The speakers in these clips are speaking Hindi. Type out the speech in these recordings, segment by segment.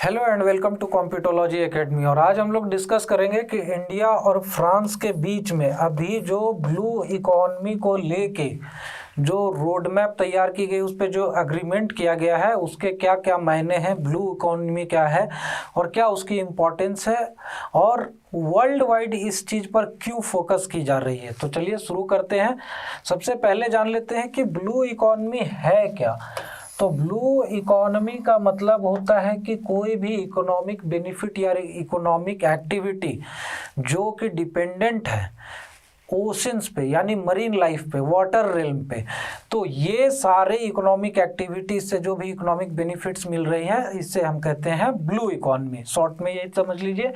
Hello and welcome to computology academy. और आज हम लोग डिस्कस करेंगे कि इंडिया और फ्रांस के बीच में अभी जो ब्लू इकोनॉमी को लेके जो रोड मैप तैयार की गई, उस पर जो एग्रीमेंट किया गया है, उसके क्या क्या मायने हैं, ब्लू इकोनॉमी क्या है और क्या उसकी इम्पोर्टेंस है और वर्ल्ड वाइड इस चीज़ पर क्यों फोकस की जा रही है। तो चलिए शुरू करते हैं। सबसे पहले जान लेते हैं कि ब्लू इकोनॉमी है क्या। तो ब्लू इकोनॉमी का मतलब होता है कि कोई भी इकोनॉमिक बेनिफिट या इकोनॉमिक एक्टिविटी जो कि डिपेंडेंट है ओशंस पे यानी मरीन लाइफ पे, वाटर रेल्म पे। तो ये सारे इकोनॉमिक एक्टिविटीज से जो भी इकोनॉमिक बेनिफिट्स मिल रही हैं, इससे हम कहते हैं ब्लू इकोनॉमी। शॉर्ट में यही समझ लीजिए।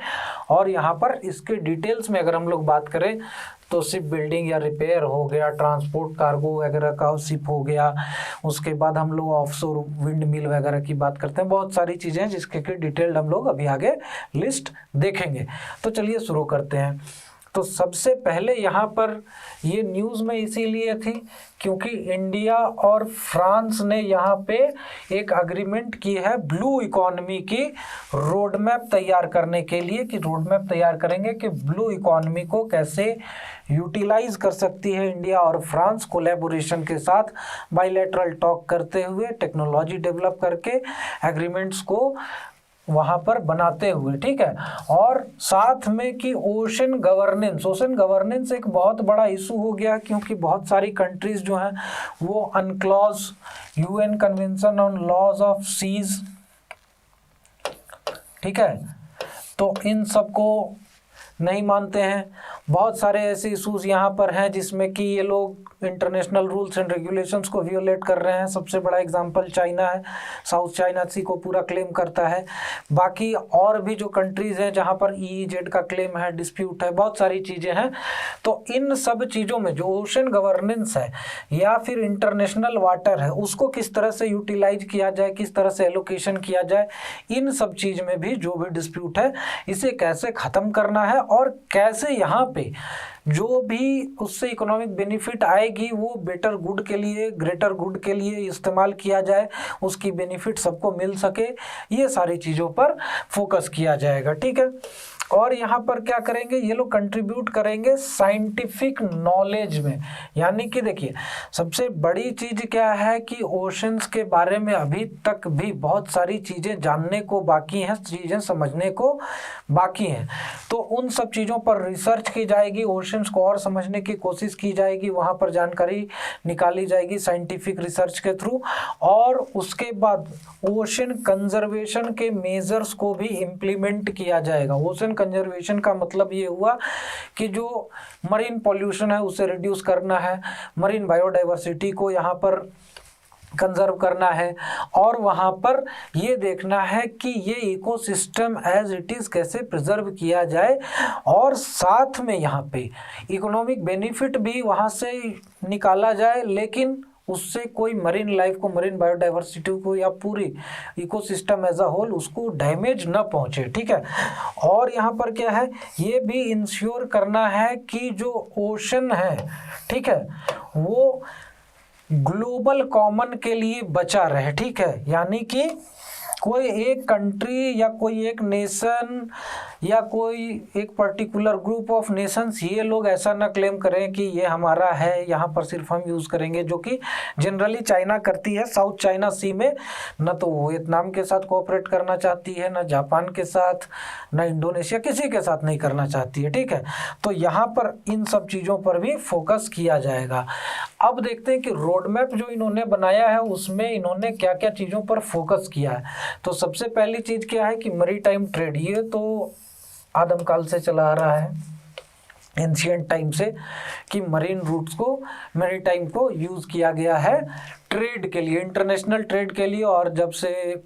और यहाँ पर इसके डिटेल्स में अगर हम लोग बात करें तो शिप बिल्डिंग या रिपेयर हो गया, ट्रांसपोर्ट कार्गो वगैरह का शिप हो गया, उसके बाद हम लोग ऑफशोर विंड मिल वगैरह की बात करते हैं। बहुत सारी चीज़ें जिसके कि डिटेल्ड हम लोग अभी आगे लिस्ट देखेंगे। तो चलिए शुरू करते हैं। तो सबसे पहले यहाँ पर ये न्यूज़ में इसीलिए थी क्योंकि इंडिया और फ्रांस ने यहाँ पे एक अग्रीमेंट की है ब्लू इकोनॉमी की रोड मैप तैयार करने के लिए, कि रोड मैप तैयार करेंगे कि ब्लू इकोनॉमी को कैसे यूटिलाइज कर सकती है इंडिया और फ्रांस कोलैबोरेशन के साथ, बायलैटरल टॉक करते हुए, टेक्नोलॉजी डेवलप करके, एग्रीमेंट्स को वहाँ पर बनाते हुए। ठीक है। और साथ में कि ओशन गवर्नेंस एक बहुत बड़ा इशू हो गया क्योंकि बहुत सारी कंट्रीज जो हैं वो UNCLOS UN convention on laws of seas, ठीक है, तो इन सबको नहीं मानते हैं। बहुत सारे ऐसे इशूज़ यहाँ पर हैं जिसमें कि ये लोग इंटरनेशनल रूल्स एंड रेगुलेशंस को वियोलेट कर रहे हैं। सबसे बड़ा एग्जांपल चाइना है, साउथ चाइना सी को पूरा क्लेम करता है। बाकी और भी जो कंट्रीज़ हैं जहाँ पर EEZ का क्लेम है, डिस्प्यूट है, बहुत सारी चीज़ें हैं। तो इन सब चीज़ों में जो ओशन गवर्नेंस है या फिर इंटरनेशनल वाटर है, उसको किस तरह से यूटिलाइज किया जाए, किस तरह से एलोकेशन किया जाए, इन सब चीज़ में भी जो भी डिस्प्यूट है इसे कैसे ख़त्म करना है और कैसे यहाँ पे जो भी उससे इकोनॉमिक बेनिफिट आएगी वो बेटर गुड के लिए, ग्रेटर गुड के लिए इस्तेमाल किया जाए, उसकी बेनिफिट सबको मिल सके, ये सारी चीज़ों पर फोकस किया जाएगा। ठीक है। और यहाँ पर क्या करेंगे ये लोग, कंट्रीब्यूट करेंगे साइंटिफिक नॉलेज में। यानी कि देखिए सबसे बड़ी चीज़ क्या है कि ओशंस के बारे में अभी तक भी बहुत सारी चीज़ें जानने को बाकी हैं, चीज़ें समझने को बाकी हैं। तो उन सब चीज़ों पर रिसर्च की जाएगी, ओशंस को और समझने की कोशिश की जाएगी, वहाँ पर जानकारी निकाली जाएगी साइंटिफिक रिसर्च के थ्रू। और उसके बाद ओशन कंजर्वेशन के मेजर्स को भी इम्प्लीमेंट किया जाएगा। ओशन कंजर्वेशन का मतलब ये हुआ कि जो मरीन पॉल्यूशन है उसे रिड्यूस करना है, मरीन बायोडाइवर्सिटी को यहाँ पर कंजर्व करना है, और वहाँ पर ये देखना है कि ये इकोसिस्टम एज इट इज़ कैसे प्रिजर्व किया जाए, और साथ में यहाँ पे इकोनॉमिक बेनिफिट भी वहाँ से निकाला जाए, लेकिन उससे कोई मरीन लाइफ को, मरीन बायोडाइवर्सिटी को या पूरी इकोसिस्टम एज अ होल उसको डैमेज न पहुँचे। ठीक है। और यहाँ पर क्या है, ये भी इंश्योर करना है कि जो ओशन है, ठीक है, वो ग्लोबल कॉमन के लिए बचा रहे। ठीक है। यानी कि कोई एक कंट्री या कोई एक नेशन या कोई एक पर्टिकुलर ग्रुप ऑफ नेशंस ये लोग ऐसा ना क्लेम करें कि ये हमारा है, यहाँ पर सिर्फ हम यूज़ करेंगे, जो कि जनरली चाइना करती है साउथ चाइना सी में। न तो वो वियतनाम के साथ कोऑपरेट करना चाहती है, न जापान के साथ, न इंडोनेशिया, किसी के साथ नहीं करना चाहती है। ठीक है। तो यहाँ पर इन सब चीज़ों पर भी फोकस किया जाएगा। अब देखते हैं कि रोड मैप जो इन्होंने बनाया है उसमें इन्होंने क्या क्या चीज़ों पर फोकस किया है। तो सबसे पहली चीज़ क्या है कि मैरीटाइम ट्रेड, ये तो आदमकाल से चला आ रहा है, एंशिएंट टाइम से, कि मरीन रूट्स को, मैरीटाइम को यूज़ किया गया है ट्रेड के लिए, इंटरनेशनल ट्रेड के लिए। और जब से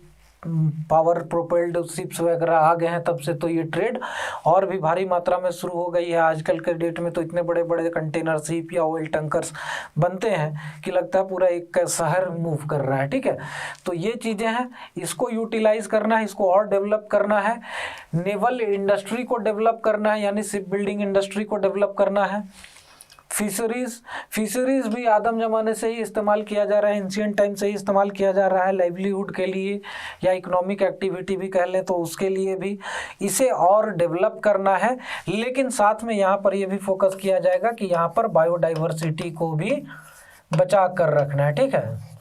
पावर प्रोपेल्ड शिप्स वगैरह आ गए हैं तब से तो ये ट्रेड और भी भारी मात्रा में शुरू हो गई है। आजकल के डेट में तो इतने बड़े बड़े कंटेनर शिप या ऑयल टैंकर्स बनते हैं कि लगता है पूरा एक शहर मूव कर रहा है। ठीक है। तो ये चीज़ें हैं, इसको यूटिलाइज करना है, इसको और डेवलप करना है, नेवल इंडस्ट्री को डेवलप करना है, यानी शिप बिल्डिंग इंडस्ट्री को डेवलप करना है। फिशरीज भी आदम ज़माने से ही इस्तेमाल किया जा रहा है, एंशियंट टाइम से ही इस्तेमाल किया जा रहा है लाइवलीहुड के लिए या इकोनॉमिक एक्टिविटी भी कह लें तो उसके लिए भी इसे और डेवलप करना है। लेकिन साथ में यहाँ पर ये भी फोकस किया जाएगा कि यहाँ पर बायोडाइवर्सिटी को भी बचा कर रखना है, ठीक है।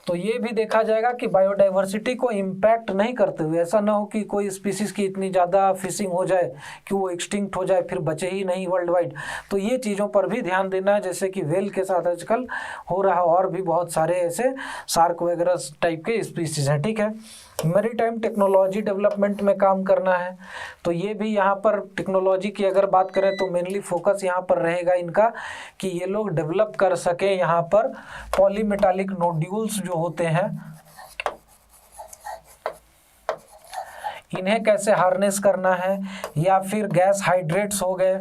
तो ये भी देखा जाएगा कि बायोडाइवर्सिटी को इम्पैक्ट नहीं करते हुए, ऐसा ना हो कि कोई स्पीसीज की इतनी ज़्यादा फिशिंग हो जाए कि वो एक्सटिंक्ट हो जाए, फिर बचे ही नहीं वर्ल्ड वाइड। तो ये चीज़ों पर भी ध्यान देना है, जैसे कि वेल के साथ आजकल हो रहा है, और भी बहुत सारे ऐसे शार्क वगैरह टाइप के स्पीसीज हैं, ठीक है। मैरीटाइम टेक्नोलॉजी डेवलपमेंट में काम करना है, तो ये भी यहाँ पर टेक्नोलॉजी की अगर बात करें तो मेनली फोकस यहाँ पर रहेगा इनका कि ये लोग डेवलप कर सके यहाँ पर पॉलीमेटालिक नोड्यूल्स जो होते हैं इन्हें कैसे हार्नेस करना है, या फिर गैस हाइड्रेट्स हो गए,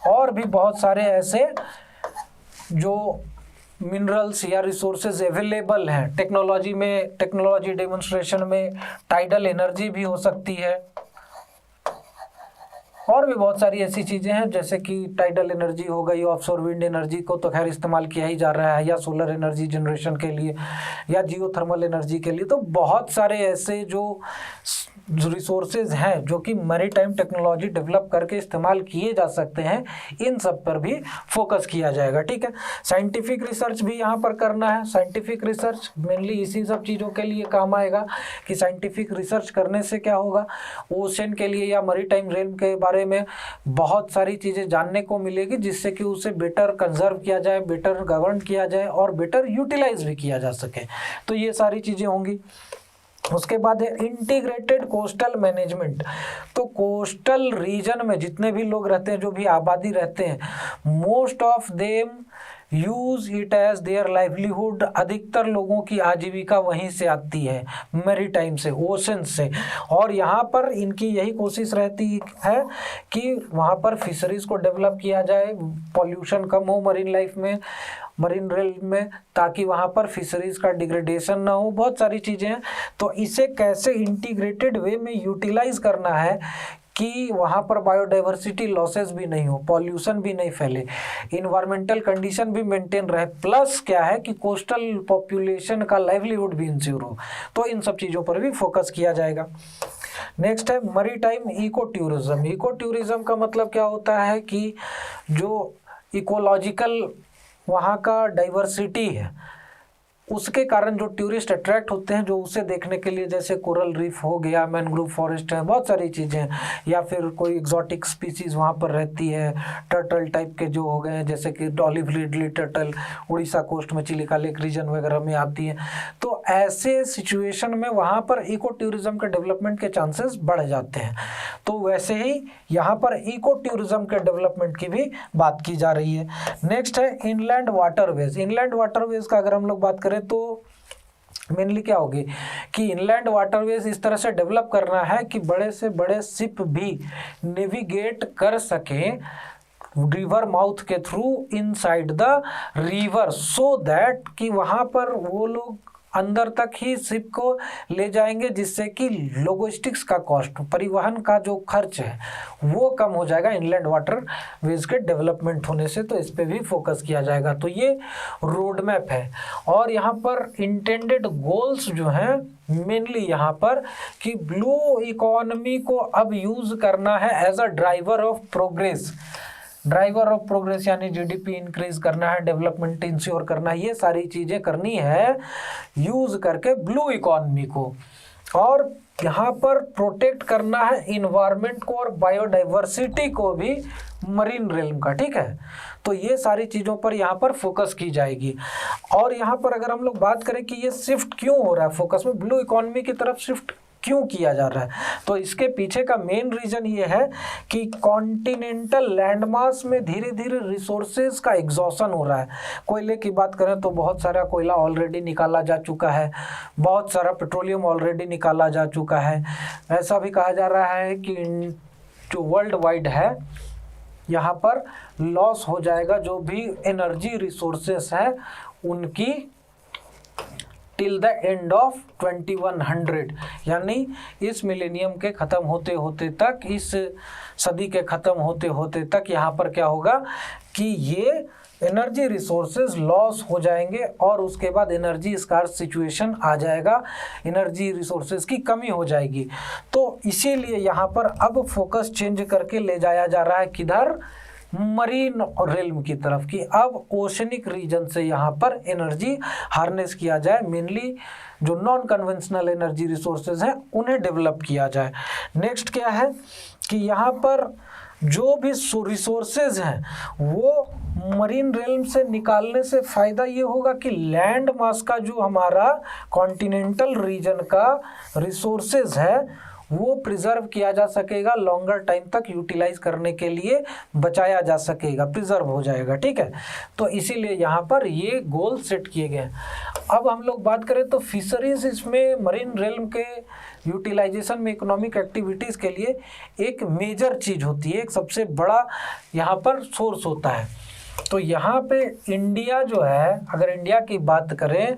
और भी बहुत सारे ऐसे जो मिनरल्स या रिसोर्सेज अवेलेबल हैं टेक्नोलॉजी में। टेक्नोलॉजी डेमोन्स्ट्रेशन में टाइडल एनर्जी भी हो सकती है, और भी बहुत सारी ऐसी चीज़ें हैं जैसे कि टाइडल एनर्जी हो गई, ऑफशोर विंड एनर्जी को तो खैर इस्तेमाल किया ही जा रहा है, या सोलर एनर्जी जनरेशन के लिए, या जियोथर्मल एनर्जी के लिए। तो बहुत सारे ऐसे जो रिसोर्सेज हैं जो कि मैरीटाइम टेक्नोलॉजी डेवलप करके इस्तेमाल किए जा सकते हैं, इन सब पर भी फोकस किया जाएगा, ठीक है। साइंटिफिक रिसर्च भी यहाँ पर करना है। साइंटिफिक रिसर्च मेनली इसी सब चीज़ों के लिए काम आएगा कि साइंटिफिक रिसर्च करने से क्या होगा, ओशन के लिए या मैरीटाइम रेल्म के बारे में बहुत सारी चीज़ें जानने को मिलेगी, जिससे कि उसे बेटर कंजर्व किया जाए, बेटर गवर्न किया जाए और बेटर यूटिलाइज भी किया जा सके। तो ये सारी चीज़ें होंगी। उसके बाद है इंटीग्रेटेड कोस्टल मैनेजमेंट। तो कोस्टल रीजन में जितने भी लोग रहते हैं, जो भी आबादी रहते हैं, most of them use it as their livelihood. अधिकतर लोगों की आजीविका वहीं से आती है, मैरीटाइम से, ओशन से। और यहाँ पर इनकी यही कोशिश रहती है कि वहाँ पर फिशरीज को डेवलप किया जाए, पॉल्यूशन कम हो मरीन लाइफ में, मरीन रेल्म में, ताकि वहाँ पर फिशरीज का डिग्रेडेशन ना हो। बहुत सारी चीज़ें हैं। तो इसे कैसे इंटीग्रेटेड वे में यूटिलाइज करना है कि वहाँ पर बायोडाइवर्सिटी लॉसेस भी नहीं हो, पॉल्यूशन भी नहीं फैले, इन्वायरमेंटल कंडीशन भी मेंटेन रहे, प्लस क्या है कि कोस्टल पॉपुलेशन का लाइवलीहुड भी इंश्योर हो। तो इन सब चीज़ों पर भी फोकस किया जाएगा। नेक्स्ट है maritime eco tourism. Eco tourism का मतलब क्या होता है कि जो इकोलॉजिकल वहाँ का डाइवर्सिटी है, उसके कारण जो टूरिस्ट अट्रैक्ट होते हैं, जो उसे देखने के लिए, जैसे कोरल रीफ हो गया, मैनग्रोव फॉरेस्ट है, बहुत सारी चीज़ें, या फिर कोई एग्जॉटिक स्पीसीज वहाँ पर रहती है, टर्टल टाइप के जो हो गए हैं, जैसे कि olive ridley turtle Orissa coast में चिलिका लेक रीजन वगैरह में आती है। तो ऐसे सिचुएशन में वहाँ पर इको टूरिज्म के डेवलपमेंट के चांसेस बढ़ जाते हैं। तो वैसे ही यहाँ पर इको टूरिज्म के डेवलपमेंट की भी बात की जा रही है। नेक्स्ट है इनलैंड वाटरवेज। इनलैंड वाटरवेज का अगर हम लोग बात करें तो मेनली क्या होगी कि इनलैंड वाटरवेज इस तरह से डेवलप करना है कि बड़े से बड़े शिप भी नेविगेट कर सकें रिवर माउथ के through inside the river, so that कि वहाँ पर वो लोग अंदर तक ही शिप को ले जाएंगे, जिससे कि लॉजिस्टिक्स का कॉस्ट, परिवहन का जो खर्च है वो कम हो जाएगा इनलैंड वाटर वेज के डेवलपमेंट होने से। तो इस पे भी फोकस किया जाएगा। तो ये रोड मैप है। और यहाँ पर इंटेंडेड गोल्स जो हैं मेनली यहाँ पर कि ब्लू इकोनॉमी को अब यूज़ करना है as a driver of progress. Driver of progress यानी जीडीपी इंक्रीज करना है, डेवलपमेंट इंश्योर करना है, ये सारी चीज़ें करनी है यूज़ करके ब्लू इकोनॉमी को। और यहाँ पर प्रोटेक्ट करना है इन्वायरमेंट को और बायोडाइवर्सिटी को भी मरीन रेल्म का, ठीक है। तो ये सारी चीज़ों पर यहाँ पर फोकस की जाएगी। और यहाँ पर अगर हम लोग बात करें कि ये शिफ्ट क्यों हो रहा है, फोकस में ब्लू इकोनॉमी की तरफ शिफ्ट क्यों किया जा रहा है, तो इसके पीछे का मेन रीज़न ये है कि कॉन्टिनेंटल लैंडमास में धीरे धीरे रिसोर्सेज का एग्जॉशन हो रहा है। कोयले की बात करें तो बहुत सारा कोयला ऑलरेडी निकाला जा चुका है, बहुत सारा पेट्रोलियम ऑलरेडी निकाला जा चुका है। ऐसा भी कहा जा रहा है कि जो वर्ल्ड वाइड है यहाँ पर लॉस हो जाएगा, जो भी एनर्जी रिसोर्सेस हैं उनकी टिल द एंड ऑफ 2100, यानी इस मिलेनियम के ख़त्म होते होते तक, इस सदी के ख़त्म होते होते तक यहाँ पर क्या होगा कि ये एनर्जी रिसोर्सेज लॉस हो जाएंगे और उसके बाद एनर्जी स्कार्स सिचुएशन आ जाएगा, एनर्जी रिसोर्सेज की कमी हो जाएगी। तो इसीलिए यहाँ पर अब फोकस चेंज करके ले जाया जा रहा है किधर, मरीन रेल्म की तरफ, कि अब ओशनिक रीजन से यहाँ पर एनर्जी हार्नेस किया जाए, मेनली जो नॉन कन्वेंशनल एनर्जी रिसोर्सेज हैं उन्हें डेवलप किया जाए। नेक्स्ट क्या है कि यहाँ पर जो भी रिसोर्सेज हैं वो मरीन रेल्म से निकालने से फ़ायदा ये होगा कि लैंड मास का जो हमारा कॉन्टिनेंटल रीजन का रिसोर्सेज है वो प्रिजर्व किया जा सकेगा, लॉन्गर टाइम तक यूटिलाइज करने के लिए बचाया जा सकेगा, प्रिजर्व हो जाएगा, ठीक है। तो इसीलिए यहाँ पर ये गोल सेट किए गए हैं। अब हम लोग बात करें तो फिशरीज, इसमें मरीन रेल्म के यूटिलाइजेशन में इकोनॉमिक एक्टिविटीज़ के लिए एक मेजर चीज़ होती है, एक सबसे बड़ा यहाँ पर सोर्स होता है। तो यहाँ पे इंडिया जो है, अगर इंडिया की बात करें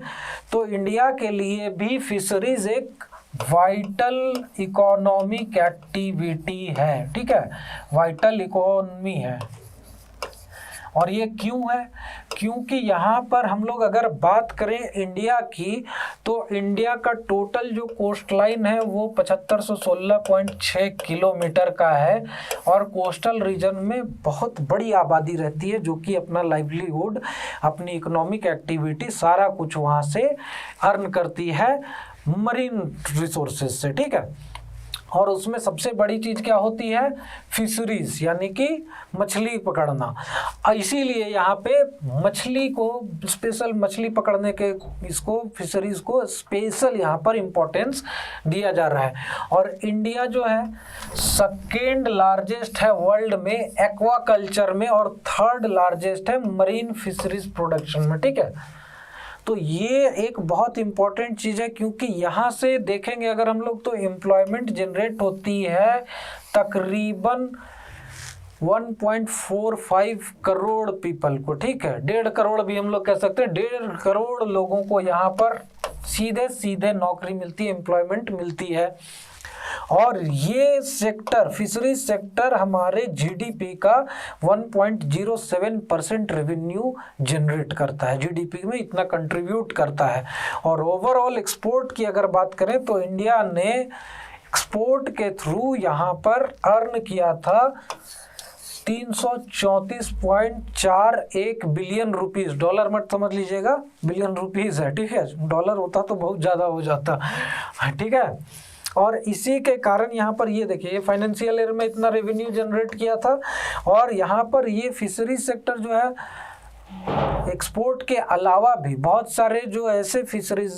तो इंडिया के लिए भी फिशरीज एक वाइटल इकोनॉमिक एक्टिविटी है, ठीक है, वाइटल इकोनॉमी है। और ये क्यों है? क्योंकि यहाँ पर हम लोग अगर बात करें इंडिया की तो इंडिया का टोटल जो कोस्ट लाइन है वो 7516.6 किलोमीटर का है और कोस्टल रीजन में बहुत बड़ी आबादी रहती है जो कि अपना लाइवलीहुड, अपनी इकोनॉमिक एक्टिविटी सारा कुछ वहाँ से अर्न करती है मरीन रिसोर्सेज से, ठीक है। और उसमें सबसे बड़ी चीज़ क्या होती है? फिशरीज, यानी कि मछली पकड़ना। इसीलिए यहाँ पे मछली को स्पेशल, मछली पकड़ने के इसको फिशरीज को स्पेशल यहाँ पर इम्पोर्टेंस दिया जा रहा है। और इंडिया जो है सेकेंड लार्जेस्ट है वर्ल्ड में एक्वाकल्चर में और थर्ड लार्जेस्ट है मरीन फिशरीज प्रोडक्शन में, ठीक है। तो ये एक बहुत इम्पॉर्टेंट चीज़ है क्योंकि यहाँ से देखेंगे अगर हम लोग तो एम्प्लॉयमेंट जनरेट होती है तकरीबन 1.45 करोड़ पीपल को, ठीक है, 1.5 करोड़ भी हम लोग कह सकते हैं, 1.5 करोड़ लोगों को यहाँ पर सीधे सीधे नौकरी मिलती है, एम्प्लॉयमेंट मिलती है। और ये सेक्टर, फिशरीज सेक्टर हमारे जीडीपी का 1.07% रेवेन्यू जनरेट करता है, जीडीपी में इतना कंट्रीब्यूट करता है। और ओवरऑल एक्सपोर्ट की अगर बात करें तो इंडिया ने एक्सपोर्ट के थ्रू यहाँ पर अर्न किया था 334.41 बिलियन रुपीज़, डॉलर मत समझ लीजिएगा, बिलियन रुपीज़ है, ठीक है, डॉलर होता तो बहुत ज़्यादा हो जाता, ठीक है। और इसी के कारण यहाँ पर ये देखिए, ये फाइनेंशियल ईयर में इतना रेवेन्यू जनरेट किया था। और यहाँ पर ये फिशरीज सेक्टर जो है एक्सपोर्ट के अलावा भी बहुत सारे जो ऐसे फिशरीज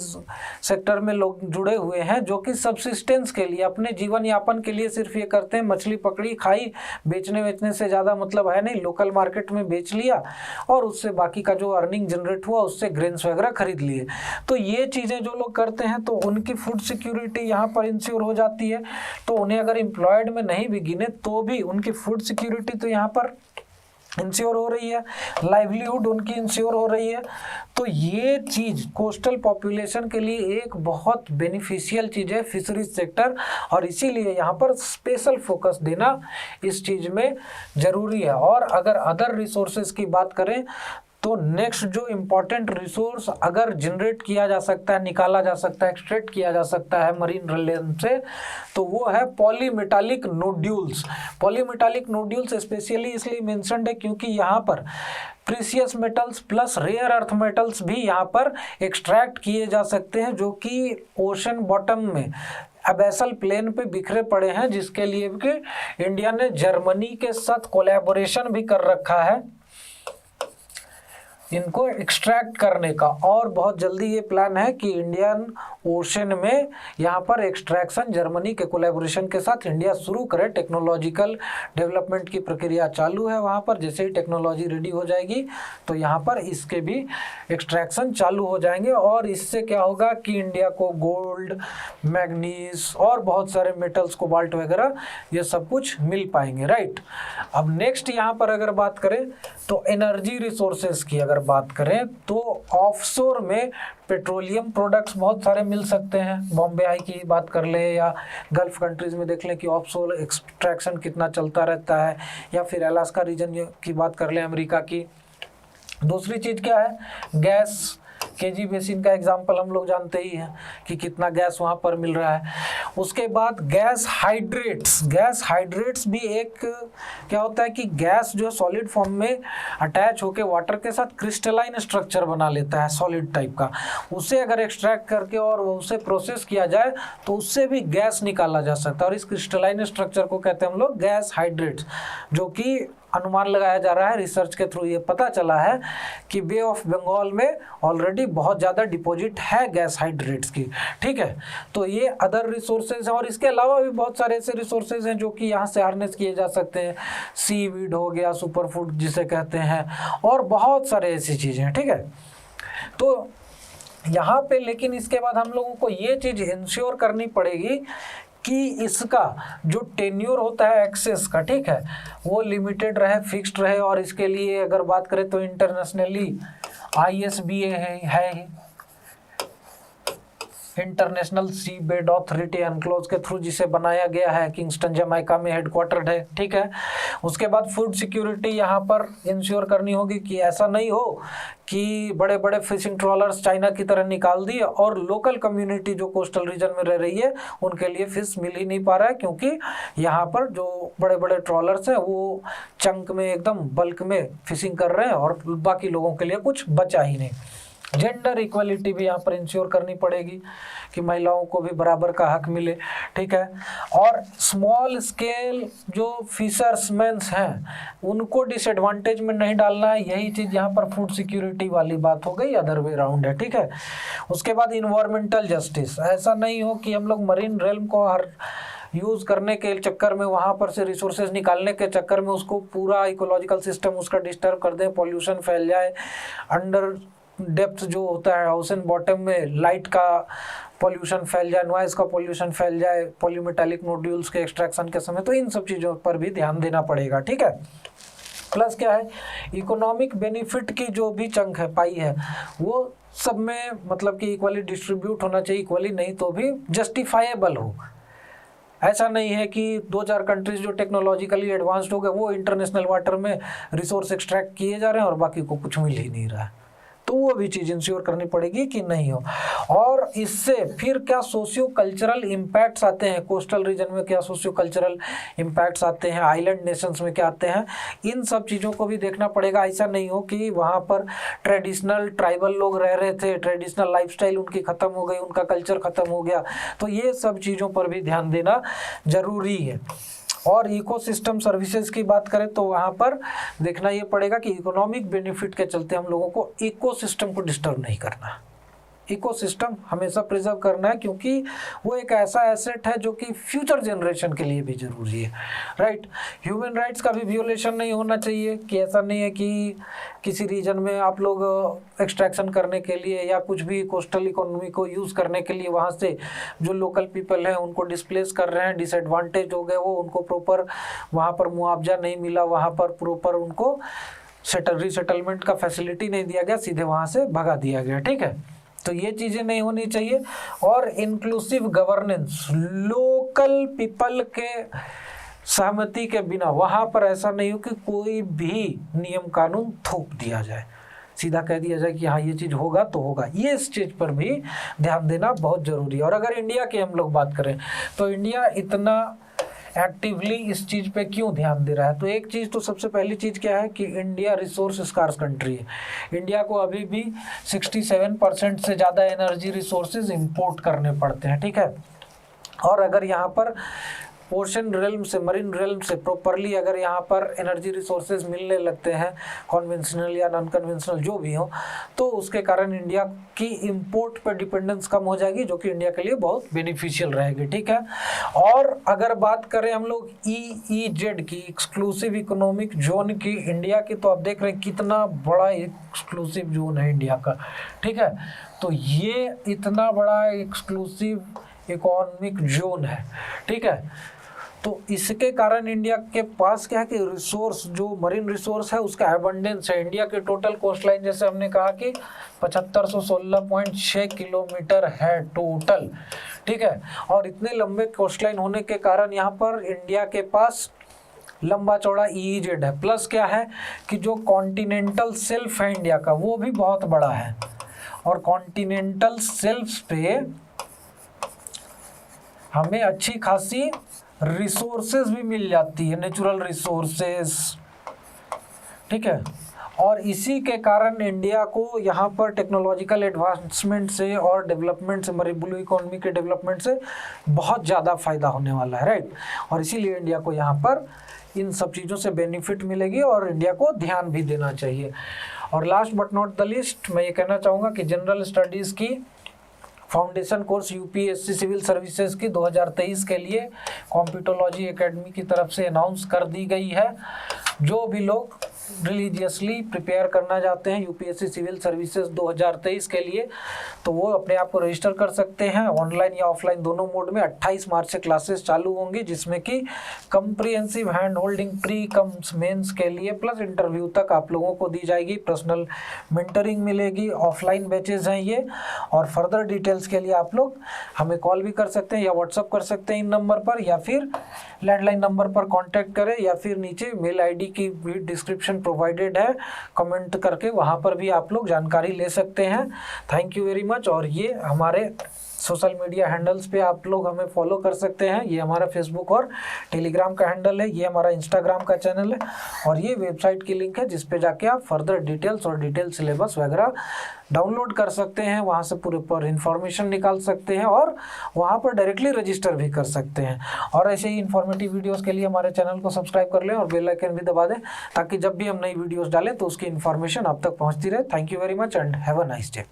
सेक्टर में लोग जुड़े हुए हैं जो कि सबसिस्टेंस के लिए, अपने जीवन यापन के लिए सिर्फ ये करते हैं, मछली पकड़ी खाई, बेचने से ज़्यादा मतलब है नहीं, लोकल मार्केट में बेच लिया और उससे बाकी का जो अर्निंग जनरेट हुआ उससे ग्रेन्स वगैरह खरीद लिए। तो ये चीज़ें जो लोग करते हैं तो उनकी फूड सिक्योरिटी यहाँ पर इंश्योर हो जाती है। तो उन्हें अगर एम्प्लॉयड में नहीं भी गिने तो भी उनकी फूड सिक्योरिटी तो यहाँ पर इंश्योर हो रही है, लाइवलीहुड उनकी इंश्योर हो रही है। तो ये चीज़ कोस्टल पॉपुलेशन के लिए एक बहुत बेनिफिशियल चीज़ है फिशरीज सेक्टर, और इसीलिए यहाँ पर स्पेशल फोकस देना इस चीज़ में ज़रूरी है। और अगर अदर रिसोर्सेज की बात करें तो नेक्स्ट जो इम्पोर्टेंट रिसोर्स अगर जनरेट किया जा सकता है, निकाला जा सकता है, एक्सट्रैक्ट किया जा सकता है मरीन रेल्म से, तो वो है polymetallic nodules. Polymetallic nodules specially इसलिए मेंशन्ड है क्योंकि यहाँ पर precious metals plus rare earth metals भी यहाँ पर एक्सट्रैक्ट किए जा सकते हैं जो कि ओशन बॉटम में एबैसल प्लेन पे बिखरे पड़े हैं, जिसके लिए कि इंडिया ने जर्मनी के साथ कोलैबोरेशन भी कर रखा है इनको एक्सट्रैक्ट करने का। और बहुत जल्दी ये प्लान है कि इंडियन ओशन में यहाँ पर एक्सट्रैक्शन जर्मनी के कोलैबोरेशन के साथ इंडिया शुरू करे। टेक्नोलॉजिकल डेवलपमेंट की प्रक्रिया चालू है वहाँ पर, जैसे ही टेक्नोलॉजी रेडी हो जाएगी तो यहाँ पर इसके भी एक्सट्रैक्शन चालू हो जाएंगे। और इससे क्या होगा कि इंडिया को गोल्ड, मैग्नीज और बहुत सारे मेटल्स, कोबाल्ट वगैरह ये सब कुछ मिल पाएंगे, राइट। अब नेक्स्ट यहाँ पर अगर बात करें तो एनर्जी रिसोर्सेज की अगर बात करें तो ऑफशोर में पेट्रोलियम प्रोडक्ट्स बहुत सारे मिल सकते हैं। बॉम्बे आई की बात कर लें या गल्फ कंट्रीज़ में देख लें कि ऑफशोर एक्सट्रैक्शन कितना चलता रहता है, या फिर अलास्का रीजन की बात कर लें अमेरिका की। दूसरी चीज़ क्या है, गैस। केजी बेसिन का एग्जांपल हम लोग जानते ही हैं कि कितना गैस वहाँ पर मिल रहा है। उसके बाद गैस हाइड्रेट्स भी एक क्या होता है कि गैस जो सॉलिड फॉर्म में अटैच होकर वाटर के साथ क्रिस्टलाइन स्ट्रक्चर बना लेता है सॉलिड टाइप का। उसे अगर एक्सट्रैक्ट करके और उसे प्रोसेस किया जाए तो उससे भी गैस निकाला जा सकता है, और इस क्रिस्टलाइन स्ट्रक्चर को कहते हैं हम लोग गैस हाइड्रेट्स, जो कि अनुमान लगाया जा रहा है, रिसर्च के थ्रू ये पता चला है कि बे ऑफ बंगाल में ऑलरेडी बहुत ज़्यादा डिपॉजिट है गैस हाइड्रेट्स की। ठीक है, तो ये अदर रिसोर्सेज हैं, और इसके अलावा भी बहुत सारे ऐसे रिसोर्सेज हैं जो कि यहाँ से हार्नेस किए जा सकते हैं। सीवीड हो गया, सुपर फूड जिसे कहते हैं, और बहुत सारे ऐसी चीज़ें हैं। ठीक है, तो यहाँ पे लेकिन इसके बाद हम लोगों को ये चीज़ इंश्योर करनी पड़ेगी कि इसका जो टेन्योर होता है एक्सेस का, ठीक है, वो लिमिटेड रहे, फिक्स्ड रहे। और इसके लिए अगर बात करें तो इंटरनेशनली ISBA है इंटरनेशनल सी बेड अथॉरिटी एनक्लोज के थ्रू जिसे बनाया गया है, किंगस्टन जमाइका में हेडक्वार्टर्ड है। ठीक है, उसके बाद फूड सिक्योरिटी यहाँ पर इंश्योर करनी होगी कि ऐसा नहीं हो कि बड़े बड़े फिशिंग ट्रॉलर्स चाइना की तरह निकाल दिए और लोकल कम्युनिटी जो कोस्टल रीजन में रह रही है उनके लिए फिश मिल ही नहीं पा रहा है, क्योंकि यहाँ पर जो बड़े बड़े ट्रॉलर्स हैं वो चंक में एकदम बल्क में फिशिंग कर रहे हैं और बाकी लोगों के लिए कुछ बचा ही नहीं। जेंडर इक्वलिटी भी यहाँ पर इंश्योर करनी पड़ेगी कि महिलाओं को भी बराबर का हक मिले। ठीक है, और स्मॉल स्केल जो फिशर्समैन्स हैं उनको डिसएडवांटेज में नहीं डालना है। यही चीज़ यहाँ पर फूड सिक्योरिटी वाली बात हो गई, अदर वे राउंड है। ठीक है, उसके बाद इन्वायरमेंटल जस्टिस, ऐसा नहीं हो कि हम लोग मरीन रेल्म को हर यूज़ करने के चक्कर में, वहाँ पर से रिसोर्सेज निकालने के चक्कर में उसको पूरा इकोलॉजिकल सिस्टम उसका डिस्टर्ब कर दें, पॉल्यूशन फैल जाए। अंडर डेप्थ जो होता है ओशन बॉटम में लाइट का पॉल्यूशन फैल जाए, नॉइज का पॉल्यूशन फैल जाए पॉलीमेटालिक नोड्यूल्स के एक्सट्रैक्शन के समय, तो इन सब चीज़ों पर भी ध्यान देना पड़ेगा। ठीक है, प्लस क्या है, इकोनॉमिक बेनिफिट की जो भी चंक है, पाई है, वो सब में मतलब कि इक्वली डिस्ट्रीब्यूट होना चाहिए, इक्वली नहीं तो भी जस्टिफाइएबल हो। ऐसा नहीं है कि 2-4 कंट्रीज जो टेक्नोलॉजिकली एडवांस्ड हो गए वो इंटरनेशनल वाटर में रिसोर्स एक्सट्रैक्ट किए जा रहे हैं और बाकी को कुछ मिल ही नहीं रहा है, तो वो भी चीज़ इंश्योर करनी पड़ेगी कि नहीं हो। और इससे फिर क्या सोशियो कल्चरल इम्पैक्ट्स आते हैं, कोस्टल रीजन में क्या सोशियो कल्चरल इम्पैक्ट्स आते हैं, आइलैंड नेशंस में क्या आते हैं, इन सब चीज़ों को भी देखना पड़ेगा। ऐसा नहीं हो कि वहाँ पर ट्रेडिशनल ट्राइबल लोग रह रहे थे, ट्रेडिशनल लाइफस्टाइल उनकी ख़त्म हो गई, उनका कल्चर ख़त्म हो गया, तो ये सब चीज़ों पर भी ध्यान देना ज़रूरी है। और इकोसिस्टम सर्विसेज की बात करें तो वहाँ पर देखना ये पड़ेगा कि इकोनॉमिक बेनिफिट के चलते हम लोगों को इकोसिस्टम को डिस्टर्ब नहीं करना, इकोसिस्टम हमेशा प्रिजर्व करना है, क्योंकि वो एक ऐसा एसेट है जो कि फ्यूचर जनरेशन के लिए भी ज़रूरी है। राइट, ह्यूमन राइट्स का भी वियोलेशन नहीं होना चाहिए, कि ऐसा नहीं है कि किसी रीजन में आप लोग एक्सट्रैक्शन करने के लिए या कुछ भी कोस्टल इकोनॉमी को यूज़ करने के लिए वहाँ से जो लोकल पीपल हैं उनको डिस्प्लेस कर रहे हैं, डिसएडवांटेज हो गए, वो उनको प्रॉपर वहाँ पर मुआवजा नहीं मिला, वहाँ पर प्रॉपर उनको रीसेटलमेंट का फैसिलिटी नहीं दिया गया, सीधे वहाँ से भगा दिया गया। ठीक है, तो ये चीज़ें नहीं होनी चाहिए। और इंक्लूसिव गवर्नेंस, लोकल पीपल के सहमति के बिना वहाँ पर ऐसा नहीं हो कि कोई भी नियम कानून थोप दिया जाए, सीधा कह दिया जाए कि हाँ ये चीज़ होगा तो होगा, ये इस चीज़ पर भी ध्यान देना बहुत ज़रूरी है। और अगर इंडिया की हम लोग बात करें तो इंडिया इतना एक्टिवली इस चीज़ पे क्यों ध्यान दे रहा है, तो एक चीज़ तो सबसे पहली चीज़ क्या है कि इंडिया रिसोर्स स्कार्स कंट्री है। इंडिया को अभी भी 67% से ज़्यादा एनर्जी रिसोर्सेज इंपोर्ट करने पड़ते हैं। ठीक है, और अगर यहाँ पर ओशन रेल्म से, मरीन रेल्म से प्रॉपरली अगर यहाँ पर एनर्जी रिसोर्सेज मिलने लगते हैं, कन्वेंशनल या नॉन कन्वेंशनल जो भी हो, तो उसके कारण इंडिया की इंपोर्ट पर डिपेंडेंस कम हो जाएगी, जो कि इंडिया के लिए बहुत बेनिफिशियल रहेगी। ठीक है, और अगर बात करें हम लोग EEZ की, एक्सक्लूसिव इकोनॉमिक जोन की इंडिया की, तो आप देख रहे हैं कितना बड़ा एक्सक्लूसिव जोन है इंडिया का। ठीक है, तो ये इतना बड़ा एक्सक्लूसिव इकोनॉमिक जोन है। ठीक है, तो इसके कारण इंडिया के पास क्या है कि रिसोर्स, जो मरीन रिसोर्स है उसका एबंडेंस है। इंडिया के टोटल कोस्ट लाइन जैसे हमने कहा कि 7516.6 किलोमीटर है टोटल, ठीक है। और इतने लंबे कोस्ट लाइन होने के कारण यहाँ पर इंडिया के पास लंबा चौड़ा EEZ है। प्लस क्या है कि जो कॉन्टिनेंटल शेल्फ है इंडिया का वो भी बहुत बड़ा है, और कॉन्टिनेंटल शेल्फ पे हमें अच्छी खासी रिसोर्सेज भी मिल जाती है, नेचुरल रिसोर्सेज, ठीक है। और इसी के कारण इंडिया को यहाँ पर टेक्नोलॉजिकल एडवांसमेंट से और डेवलपमेंट से, मरीन ब्लू इकोनॉमी के डेवलपमेंट से बहुत ज़्यादा फायदा होने वाला है, राइट। और इसीलिए इंडिया को यहाँ पर इन सब चीज़ों से बेनिफिट मिलेगी और इंडिया को ध्यान भी देना चाहिए। और last but not the list, मैं ये कहना चाहूँगा कि जनरल स्टडीज़ की foundation course UPSC civil services की 2023 के लिए कॉम्प्यूटोलॉजी एकेडमी की तरफ से अनाउंस कर दी गई है। जो भी लोग रिलीजियसली प्रिपेयर करना चाहते हैं यूपीएससी सिविल सर्विसेज 2023 के लिए, तो वो अपने आप को रजिस्टर कर सकते हैं ऑनलाइन या ऑफलाइन दोनों मोड में। 28 मार्च से क्लासेस चालू होंगी, जिसमें कि comprehensive hand holding pre cum mains के लिए प्लस इंटरव्यू तक आप लोगों को दी जाएगी। पर्सनल मेंटरिंग मिलेगी, ऑफलाइन बैचेज हैं ये। और फर्दर डिटेल्स के लिए आप लोग हमें कॉल भी कर सकते हैं या व्हाट्सअप कर सकते हैं इन नंबर पर, या फिर लैंडलाइन नंबर पर कॉन्टैक्ट करें, या फिर नीचे मेल ID की भी डिस्क्रिप्शन प्रोवाइडेड है, कमेंट करके वहाँ पर भी आप लोग जानकारी ले सकते हैं। Thank you very much. और ये हमारे सोशल मीडिया हैंडल्स पे आप लोग हमें फॉलो कर सकते हैं। ये हमारा फेसबुक और टेलीग्राम का हैंडल है, ये हमारा इंस्टाग्राम का चैनल है, और ये वेबसाइट की लिंक है जिस पे जाके आप फर्दर डिटेल्स और डिटेल सिलेबस वगैरह डाउनलोड कर सकते हैं। वहाँ से पूरे पर इंफॉर्मेशन निकाल सकते हैं और वहाँ पर डायरेक्टली रजिस्टर भी कर सकते हैं। और ऐसे ही इन्फॉर्मेटिव वीडियोस के लिए हमारे चैनल को सब्सक्राइब कर लें और बेल आइकन भी दबा दें, ताकि जब भी हम नई वीडियोस डालें तो उसकी इन्फॉर्मेशन आप तक पहुँचती रहे। Thank you very much and have a nice day.